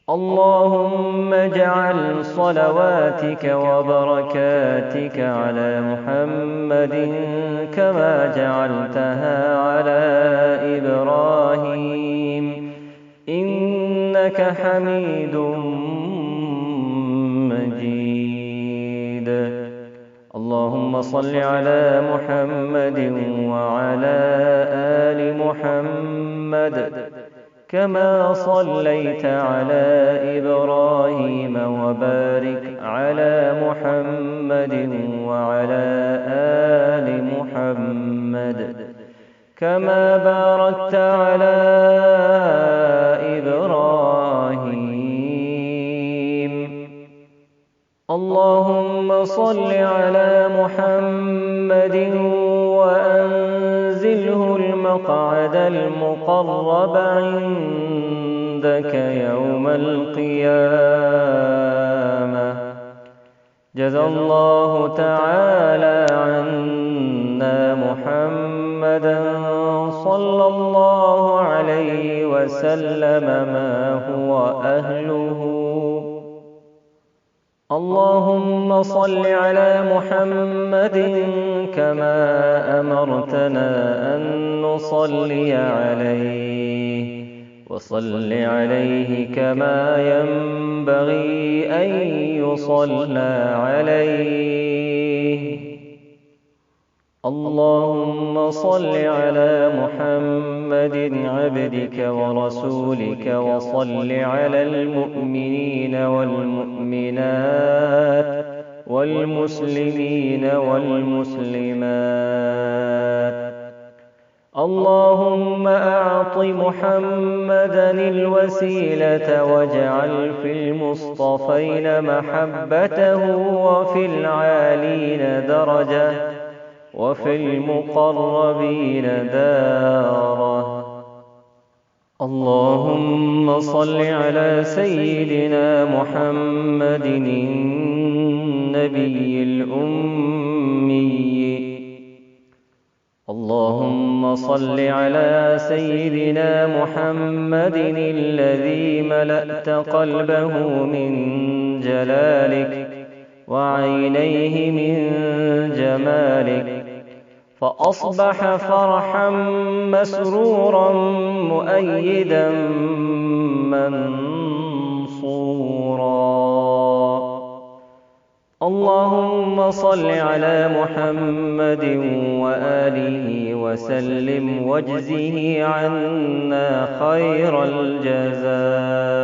اللهم اجعل صلواتك وبركاتك على محمد كما جعلتها على إبراهيم إنك حميد مجيد. اللهم صل على محمد وعلى آل محمد كما صليت على إبراهيم وبارك على محمد وعلى آل محمد كما باركت على إبراهيم. اللهم صل على محمد وأنزله المقعد المقرب عندك يوم القيامة. جزى الله تعالى عنا محمدا صلى الله عليه وسلم ما هو أهله. اللهم صل على محمد كما أمرتنا أن نصلي عليه، وصل عليه كما ينبغي أن يصلى عليه. اللهم صل على محمد عبدك ورسولك وصل على المؤمنين والمؤمنات والمسلمين والمسلمات. اللهم أعط محمدا الوسيلة واجعل في المصطفين محبته وفي العالين درجة وفي المقربين داره. اللهم صل على سيدنا محمد النبي الأمي. اللهم صل على سيدنا محمد الذي ملأت قلبه من جلالك وعينيه من جمالك، فأصبح فرحا مسرورا مؤيدا منصورا. اللهم صل على محمد وآله وسلم واجزه عنا خير الجزاء.